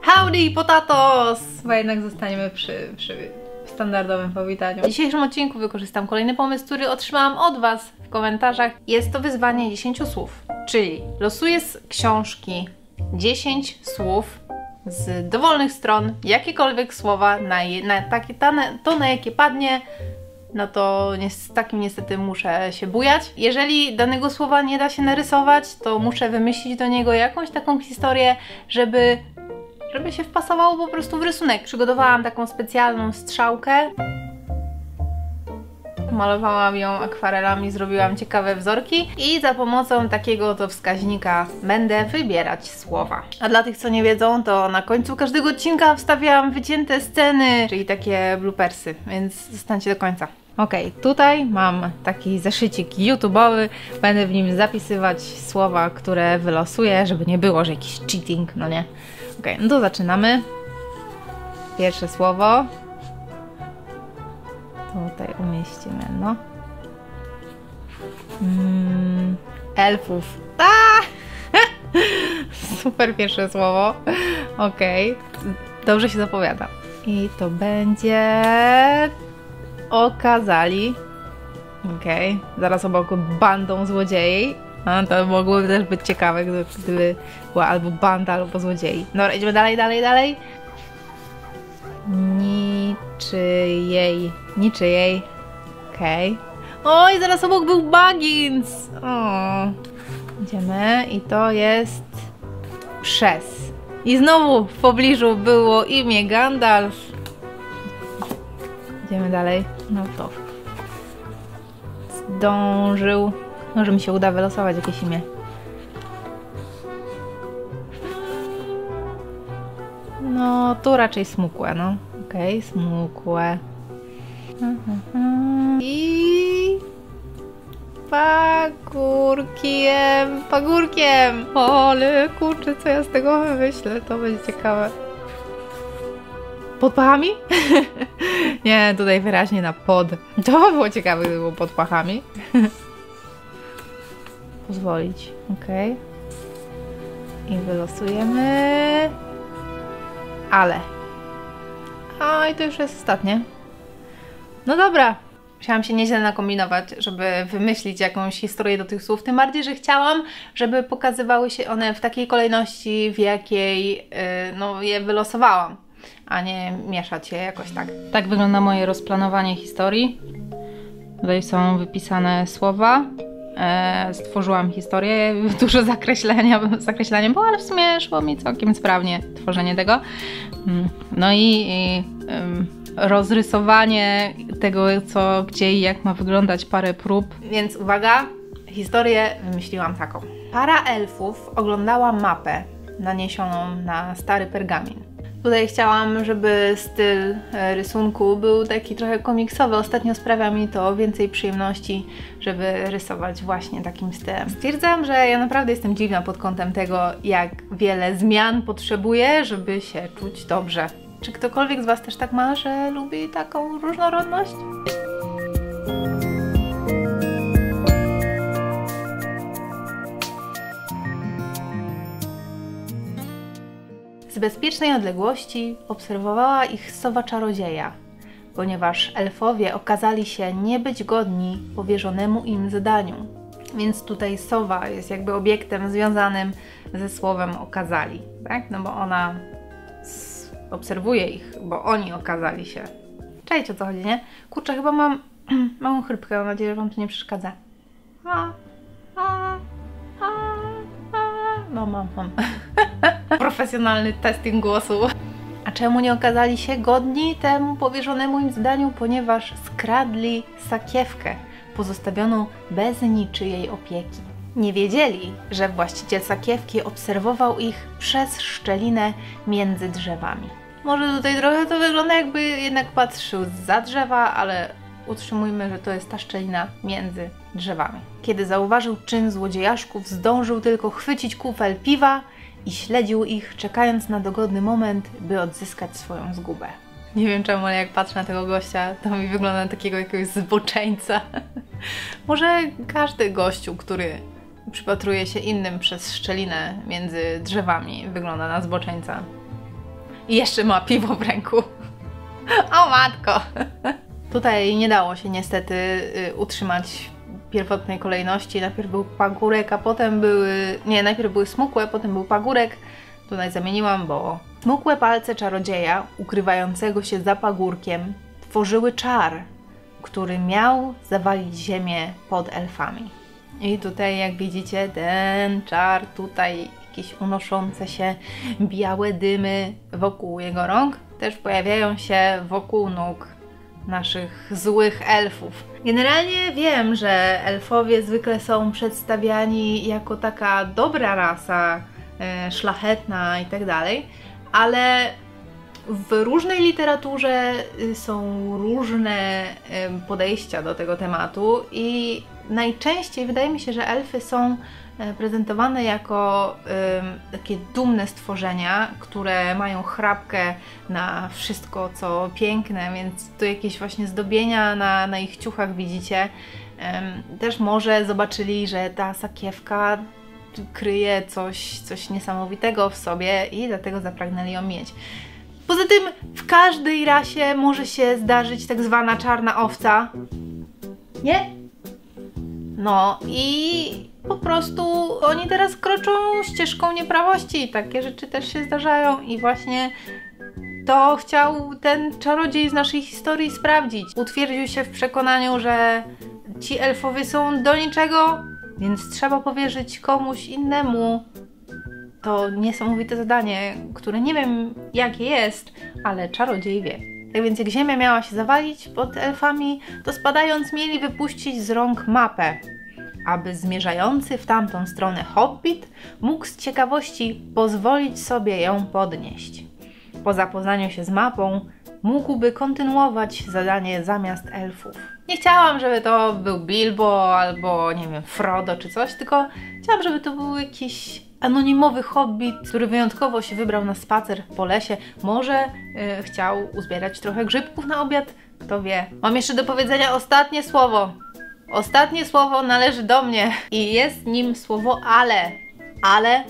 Howdy potatoes! Bo jednak zostaniemy przy standardowym powitaniu. W dzisiejszym odcinku wykorzystam kolejny pomysł, który otrzymałam od Was w komentarzach. Jest to wyzwanie 10 słów, czyli losuję z książki 10 słów z dowolnych stron, jakiekolwiek słowa, na jakie padnie, no to z takim niestety muszę się bujać. Jeżeli danego słowa nie da się narysować, to muszę wymyślić do niego jakąś taką historię, żeby się wpasowało po prostu w rysunek. Przygotowałam taką specjalną strzałkę. Malowałam ją akwarelami, zrobiłam ciekawe wzorki i za pomocą takiego oto wskaźnika będę wybierać słowa. A dla tych, co nie wiedzą, to na końcu każdego odcinka wstawiałam wycięte sceny, czyli takie bloopersy, więc zostańcie do końca. Ok, tutaj mam taki zeszycik YouTube'owy, będę w nim zapisywać słowa, które wylosuję, żeby nie było, że jakiś cheating, no nie? Ok, no to zaczynamy. Pierwsze słowo. Tutaj umieścimy, no. Elfów. Super pierwsze słowo. Ok, dobrze się zapowiada. I to będzie... Okazali. Okej, zaraz obok bandą złodziei. A to mogłoby też być ciekawe, gdyby była albo banda, albo złodziei. Dobra, idziemy dalej. Niczyjej. Okej. Oj, zaraz obok był Baggins. O. Idziemy i to jest przez. I znowu w pobliżu było imię Gandalf. Idziemy dalej. No to zdążył. Może mi się uda wylosować jakieś imię. No, tu raczej smukłe, no. Okej, smukłe. I... Pagórkiem! Ale kurczę, co ja z tego wymyślę, to będzie ciekawe. Pod pachami? Nie, tutaj wyraźnie na pod. To by było ciekawe, gdyby było pod pachami. Pozwolić, ok. I wylosujemy. Ale. O, i to już jest ostatnie. No dobra. Musiałam się nieźle nakombinować, żeby wymyślić jakąś historię do tych słów. Tym bardziej, że chciałam, żeby pokazywały się one w takiej kolejności, w jakiej no, je wylosowałam, a nie mieszać je jakoś tak. Tak wygląda moje rozplanowanie historii. Tutaj są wypisane słowa. Stworzyłam historię, dużo zakreśleniem, bo ale w sumie szło mi całkiem sprawnie tworzenie tego. No i rozrysowanie tego, co, gdzie i jak ma wyglądać, parę prób. Więc uwaga, historię wymyśliłam taką. Para elfów oglądała mapę naniesioną na stary pergamin. Tutaj chciałam, żeby styl rysunku był taki trochę komiksowy. Ostatnio sprawia mi to więcej przyjemności, żeby rysować właśnie takim stylem. Stwierdzam, że ja naprawdę jestem dziwna pod kątem tego, jak wiele zmian potrzebuję, żeby się czuć dobrze. Czy ktokolwiek z Was też tak ma, że lubi taką różnorodność? Z bezpiecznej odległości obserwowała ich sowa czarodzieja, ponieważ elfowie okazali się nie być godni powierzonemu im zadaniu. Więc tutaj sowa jest jakby obiektem związanym ze słowem okazali, tak? No bo ona obserwuje ich, bo oni okazali się. Czajcie, o co chodzi, nie? Kurczę, chyba mam małą chrypkę, mam nadzieję, że Wam to nie przeszkadza. No mam. Profesjonalny testing głosu. A czemu nie okazali się godni temu powierzonemu im zadaniu? Ponieważ skradli sakiewkę pozostawioną bez niczyjej opieki. Nie wiedzieli, że właściciel sakiewki obserwował ich przez szczelinę między drzewami. Może tutaj trochę to wygląda, jakby jednak patrzył zza drzewa, ale utrzymujmy, że to jest ta szczelina między drzewami. Kiedy zauważył czyn złodziejaszków, zdążył tylko chwycić kufel piwa i śledził ich, czekając na dogodny moment, by odzyskać swoją zgubę. Nie wiem czemu, ale jak patrzę na tego gościa, to mi wygląda na takiego jakiegoś zboczeńca. Może każdy gościu, który przypatruje się innym przez szczelinę między drzewami, wygląda na zboczeńca. I jeszcze ma piwo w ręku. O matko! Tutaj nie dało się niestety utrzymać pierwotnej kolejności. Najpierw był pagórek, a potem były... Nie, najpierw były smukłe, potem był pagórek. Tutaj zamieniłam, bo smukłe palce czarodzieja, ukrywającego się za pagórkiem, tworzyły czar, który miał zawalić ziemię pod elfami. I tutaj, jak widzicie, ten czar, tutaj jakieś unoszące się białe dymy wokół jego rąk, też pojawiają się wokół nóg naszych złych elfów. Generalnie wiem, że elfowie zwykle są przedstawiani jako taka dobra rasa, szlachetna i tak dalej, ale w różnej literaturze są różne podejścia do tego tematu i najczęściej wydaje mi się, że elfy są prezentowane jako takie dumne stworzenia, które mają chrapkę na wszystko, co piękne, więc tu jakieś właśnie zdobienia na ich ciuchach widzicie. Też może zobaczyli, że ta sakiewka kryje coś niesamowitego w sobie i dlatego zapragnęli ją mieć. Poza tym w każdej rasie może się zdarzyć tak zwana czarna owca. Nie? No i po prostu oni teraz kroczą ścieżką nieprawości. Takie rzeczy też się zdarzają i właśnie to chciał ten czarodziej z naszej historii sprawdzić. Utwierdził się w przekonaniu, że ci elfowie są do niczego, więc trzeba powierzyć komuś innemu to niesamowite zadanie, które nie wiem jakie jest, ale czarodziej wie. Tak więc jak ziemia miała się zawalić pod elfami, to spadając mieli wypuścić z rąk mapę, aby zmierzający w tamtą stronę hobbit mógł z ciekawości pozwolić sobie ją podnieść. Po zapoznaniu się z mapą mógłby kontynuować zadanie zamiast elfów. Nie chciałam, żeby to był Bilbo albo, nie wiem, Frodo czy coś, tylko chciałam, żeby to był jakiś anonimowy hobbit, który wyjątkowo się wybrał na spacer po lesie. Może chciał uzbierać trochę grzybków na obiad, kto wie. Mam jeszcze do powiedzenia ostatnie słowo. Ostatnie słowo należy do mnie i jest nim słowo ale. Ale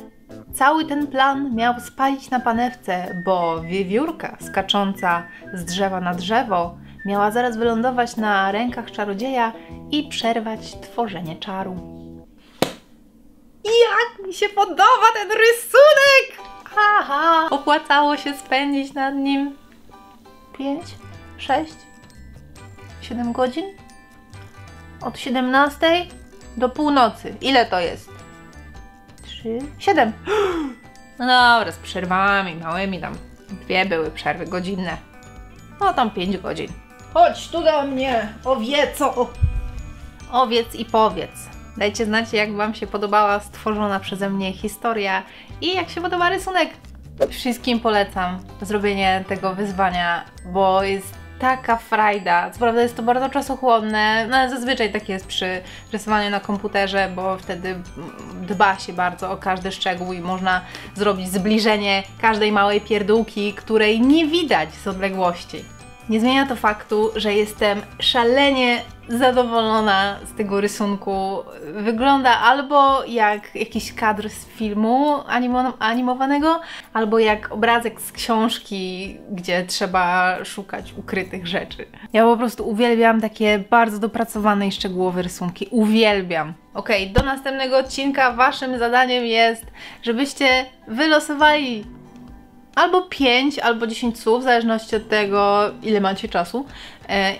cały ten plan miał spalić na panewce, bo wiewiórka skacząca z drzewa na drzewo miała zaraz wylądować na rękach czarodzieja i przerwać tworzenie czaru. Jak mi się podoba ten rysunek! Aha! Opłacało się spędzić nad nim 5, 6, 7 godzin? Od 17 do północy. Ile to jest? 3, 7. No dobra, z przerwami małymi, tam 2 były przerwy godzinne. No tam 5 godzin. Chodź tu do mnie, owieco! Owiec i powiedz. Dajcie znać, jak Wam się podobała stworzona przeze mnie historia i jak się podoba rysunek. Wszystkim polecam zrobienie tego wyzwania, bo jest taka frajda. Co prawda jest to bardzo czasochłonne, no ale zazwyczaj tak jest przy rysowaniu na komputerze, bo wtedy dba się bardzo o każdy szczegół i można zrobić zbliżenie każdej małej pierdółki, której nie widać z odległości. Nie zmienia to faktu, że jestem szalenie zadowolona z tego rysunku. Wygląda albo jak jakiś kadr z filmu animowanego, albo jak obrazek z książki, gdzie trzeba szukać ukrytych rzeczy. Ja po prostu uwielbiam takie bardzo dopracowane i szczegółowe rysunki. Uwielbiam. Okej, do następnego odcinka waszym zadaniem jest, żebyście wylosowali albo 5, albo 10 słów, w zależności od tego, ile macie czasu.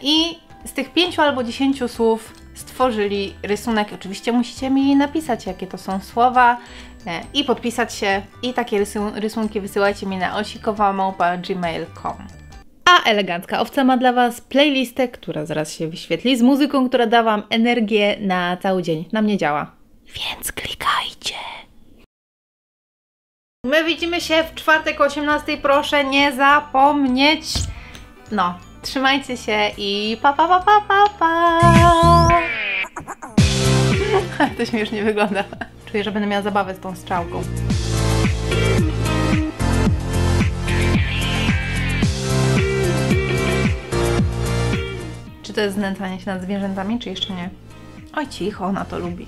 I z tych 5 albo 10 słów stworzyli rysunek. Oczywiście musicie mi napisać, jakie to są słowa i podpisać się. I takie rysunki wysyłajcie mi na osikowa@gmail.com. A elegancka owca ma dla Was playlistę, która zaraz się wyświetli, z muzyką, która da Wam energię na cały dzień. Na mnie działa. Więc klikajcie. My widzimy się w czwartek o 18:00, proszę nie zapomnieć. No, trzymajcie się i pa pa pa pa pa pa. To śmiesznie wygląda. Czuję, że będę miała zabawę z tą strzałką. Czy to jest znęcanie się nad zwierzętami, czy jeszcze nie? Oj, cicho, ona to lubi.